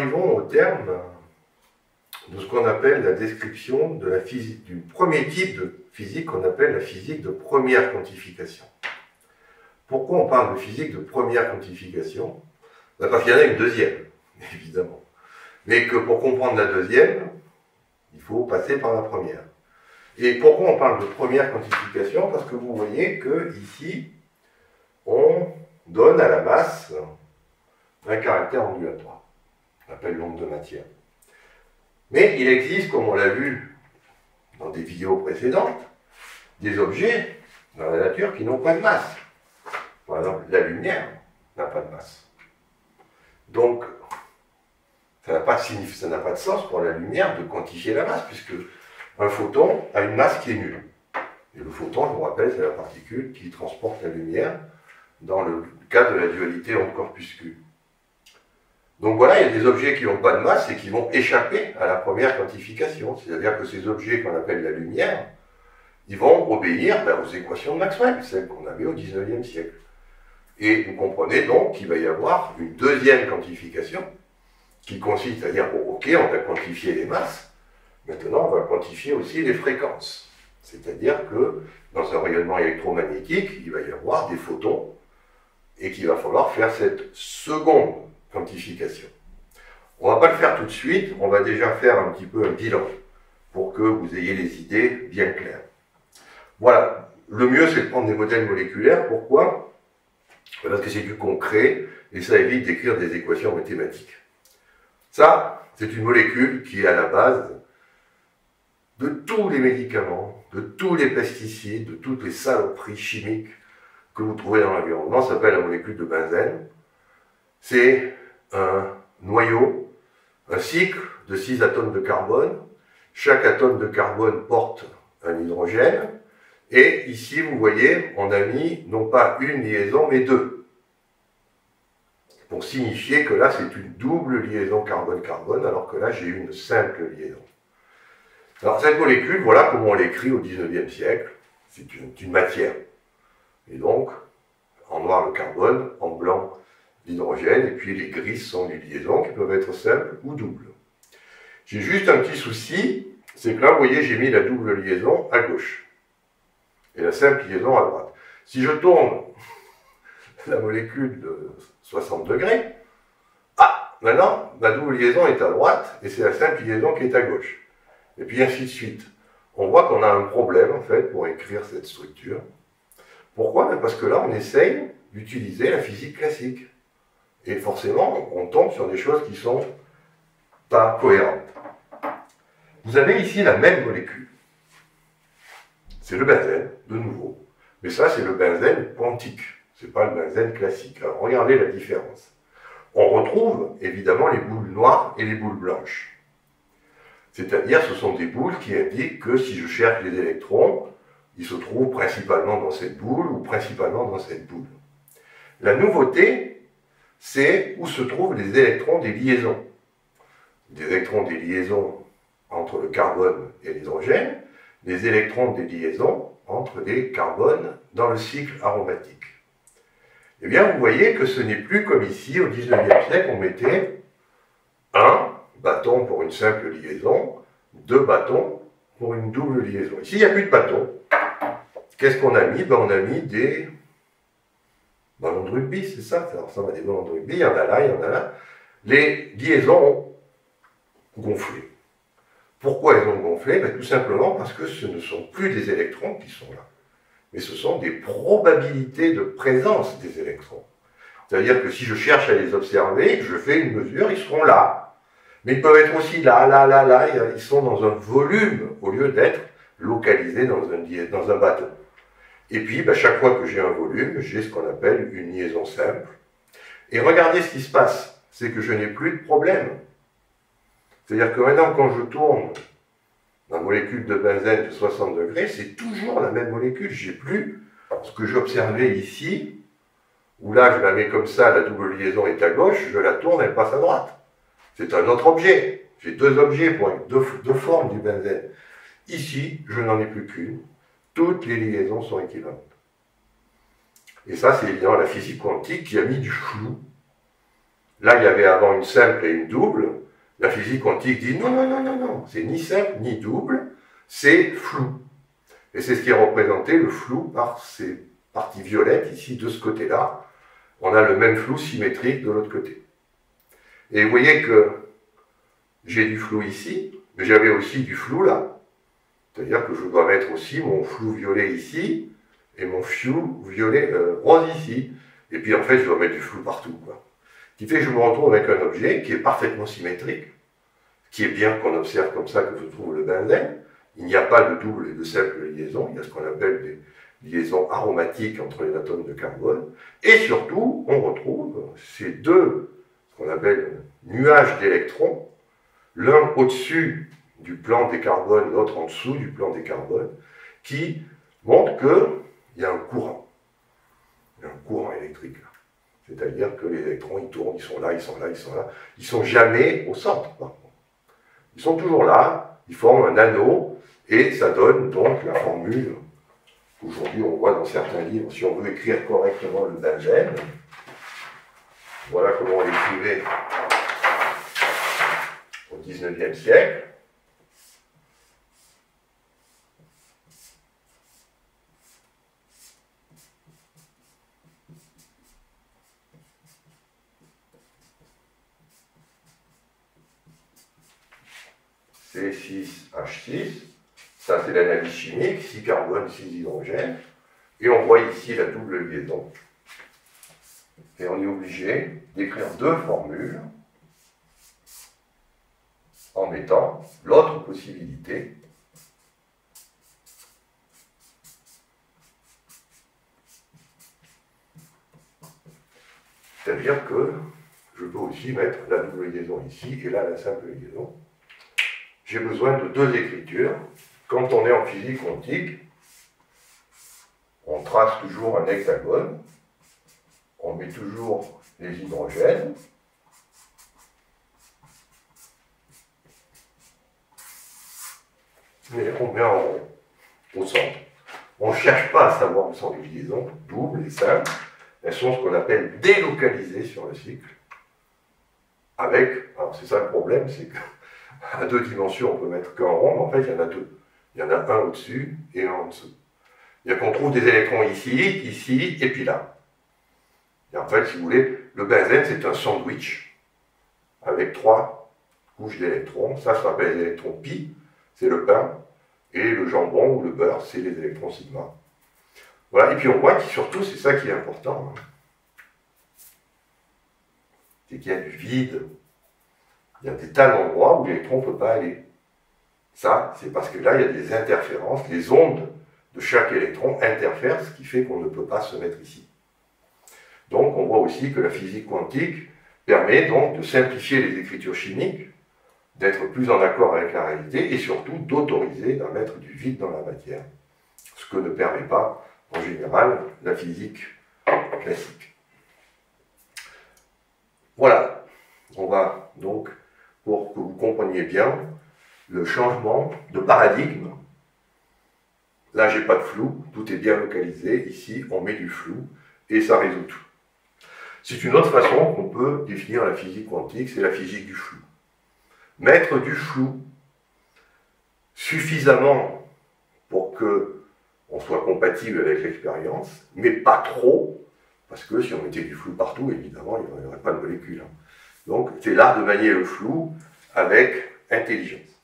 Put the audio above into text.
arrivons au terme de ce qu'on appelle la description de la physique, du premier type de physique qu'on appelle la physique de première quantification. Pourquoi on parle de physique de première quantification? Parce qu'il y en a une deuxième, évidemment. Mais que pour comprendre la deuxième, il faut passer par la première. Et pourquoi on parle de première quantification? Parce que vous voyez que ici, on donne à la masse un caractère ondulatoire, on appelle l'onde de matière. Mais il existe, comme on l'a vu dans des vidéos précédentes, des objets dans la nature qui n'ont pas de masse. Par exemple, la lumière n'a pas de masse. Donc, ça n'a pas de sens pour la lumière de quantifier la masse, puisque un photon a une masse qui est nulle. Et le photon, je vous rappelle, c'est la particule qui transporte la lumière dans le cas de la dualité onde-corpuscule. Donc voilà, il y a des objets qui n'ont pas de masse et qui vont échapper à la première quantification. C'est-à-dire que ces objets qu'on appelle la lumière, ils vont obéir aux équations de Maxwell, celles qu'on avait au XIXe siècle. Et vous comprenez donc qu'il va y avoir une deuxième quantification qui consiste à dire, bon, ok, on a quantifié les masses, maintenant on va quantifier aussi les fréquences. C'est-à-dire que dans un rayonnement électromagnétique, il va y avoir des photons et qu'il va falloir faire cette seconde quantification. On ne va pas le faire tout de suite, on va déjà faire un petit peu un bilan pour que vous ayez les idées bien claires. Voilà, le mieux c'est de prendre des modèles moléculaires. Pourquoi? Parce que c'est du concret et ça évite d'écrire des équations mathématiques. Ça, c'est une molécule qui est à la base de tous les médicaments, de tous les pesticides, de toutes les saloperies chimiques que vous trouvez dans l'environnement. Ça s'appelle la molécule de benzène. C'est un noyau, un cycle de 6 atomes de carbone. Chaque atome de carbone porte un hydrogène. Et ici, vous voyez, on a mis non pas une liaison, mais deux. Pour signifier que là, c'est une double liaison carbone-carbone, alors que là, j'ai une simple liaison. Alors, cette molécule, voilà comment on l'écrit au XIXe siècle. C'est une matière. Et donc, en noir le carbone, en blanc l'hydrogène, et puis les grises sont les liaisons qui peuvent être simples ou doubles. J'ai juste un petit souci, c'est que là, vous voyez, j'ai mis la double liaison à gauche, et la simple liaison à droite. Si je tourne la molécule de 60 degrés, maintenant, ma double liaison est à droite, et c'est la simple liaison qui est à gauche. Et puis ainsi de suite. On voit qu'on a un problème, en fait, pour écrire cette structure. Pourquoi? Parce que là, on essaye d'utiliser la physique classique. Et forcément, on tombe sur des choses qui ne sont pas cohérentes. Vous avez ici la même molécule. C'est le benzène, de nouveau. Mais ça, c'est le benzène quantique. Ce n'est pas le benzène classique. Alors, regardez la différence. On retrouve, évidemment, les boules noires et les boules blanches. C'est-à-dire, ce sont des boules qui indiquent que si je cherche les électrons, ils se trouvent principalement dans cette boule ou principalement dans cette boule. La nouveauté, c'est où se trouvent les électrons des liaisons. Des électrons des liaisons entre le carbone et l'hydrogène, les électrons des liaisons entre les carbones dans le cycle aromatique. Eh bien, vous voyez que ce n'est plus comme ici, au XIXe siècle, on mettait un bâton pour une simple liaison, 2 bâtons pour une double liaison. Ici, il n'y a plus de bâtons. Qu'est-ce qu'on a mis? On a mis des ballons de rugby, c'est ça? Ça ressemble à des ballons de rugby, il y en a là, il y en a là. Les liaisons ont gonflé. Pourquoi elles ont gonflé? Tout simplement parce que ce ne sont plus des électrons qui sont là, mais ce sont des probabilités de présence des électrons. C'est-à-dire que si je cherche à les observer, je fais une mesure, ils seront là. Mais ils peuvent être aussi là, là, là, là, ils sont dans un volume, au lieu d'être localisés dans un bâton. Et puis, chaque fois que j'ai un volume, j'ai ce qu'on appelle une liaison simple. Et regardez ce qui se passe, c'est que je n'ai plus de problème. C'est-à-dire que maintenant, quand je tourne la molécule de benzène de 60 degrés, c'est toujours la même molécule. J'ai plus ce que j'observais ici, où là, je la mets comme ça, la double liaison est à gauche, je la tourne, elle passe à droite. C'est un autre objet. J'ai deux objets pour deux formes du benzène. Ici, je n'en ai plus qu'une. Toutes les liaisons sont équivalentes. Et ça, c'est évidemment la physique quantique qui a mis du flou. Là, il y avait avant une simple et une double. La physique quantique dit non, non, non, non, non, c'est ni simple ni double, c'est flou. Et c'est ce qui est représenté, le flou, par ces parties violettes, ici, de ce côté-là. On a le même flou symétrique de l'autre côté. Et vous voyez que j'ai du flou ici, mais j'avais aussi du flou là. C'est-à-dire que je dois mettre aussi mon flou violet ici, et mon flou violet rose ici. Et puis en fait, je dois mettre du flou partout, quoi. Ce qui fait que je me retrouve avec un objet qui est parfaitement symétrique, qui est bien qu'on observe comme ça que je trouve le benzène. Il n'y a pas de double et de simple liaison, il y a ce qu'on appelle des liaisons aromatiques entre les atomes de carbone. Et surtout, on retrouve ces deux, ce qu'on appelle nuages d'électrons, l'un au-dessus du plan des carbones, l'autre en dessous du plan des carbones, qui montrent qu'il y a un courant. Il y a un courant électrique là. C'est-à-dire que les électrons, ils tournent, ils sont là, ils sont là, ils sont là. Ils ne sont jamais au centre, par contre. Ils sont toujours là, ils forment un anneau, et ça donne donc la formule qu'aujourd'hui on voit dans certains livres. Si on veut écrire correctement le benzène, voilà comment on l'écrivait au XIXe siècle. C6H6, ça c'est l'analyse chimique, 6 carbone, 6 hydrogène, et on voit ici la double liaison. Et on est obligé d'écrire deux formules en mettant l'autre possibilité. C'est-à-dire que je peux aussi mettre la double liaison ici et là la simple liaison. J'ai besoin de deux écritures. Quand on est en physique quantique, on trace toujours un hexagone, on met toujours les hydrogènes, mais on met en rond, au centre. On ne cherche pas à savoir où sont les liaisons, doubles et simples, elles sont ce qu'on appelle délocalisées sur le cycle, avec, alors c'est ça le problème, c'est que à deux dimensions, on peut mettre qu'un rond, mais en fait, il y en a deux. Il y en a un au-dessus et un en dessous. Il y a qu'on trouve des électrons ici, ici, et puis là. Et en fait, si vous voulez, le benzène, c'est un sandwich avec trois couches d'électrons. Ça s'appelle les électrons pi, c'est le pain, et le jambon ou le beurre, c'est les électrons sigma. Voilà, et puis on voit que surtout, c'est ça qui est important, hein. C'est qu'il y a du vide. Il y a des tas d'endroits où l'électron ne peut pas aller. Ça, c'est parce que là, il y a des interférences. Les ondes de chaque électron interfèrent, ce qui fait qu'on ne peut pas se mettre ici. Donc, on voit aussi que la physique quantique permet donc de simplifier les écritures chimiques, d'être plus en accord avec la réalité et surtout d'autoriser à mettre du vide dans la matière. Ce que ne permet pas, en général, la physique classique. Voilà. On va donc, pour que vous compreniez bien le changement de paradigme. Là, j'ai pas de flou, tout est bien localisé. Ici, on met du flou et ça résout tout. C'est une autre façon qu'on peut définir la physique quantique, c'est la physique du flou. Mettre du flou suffisamment pour que on soit compatible avec l'expérience, mais pas trop, parce que si on mettait du flou partout, évidemment, il n'y aurait pas de molécules. Donc, c'est l'art de manier le flou avec intelligence.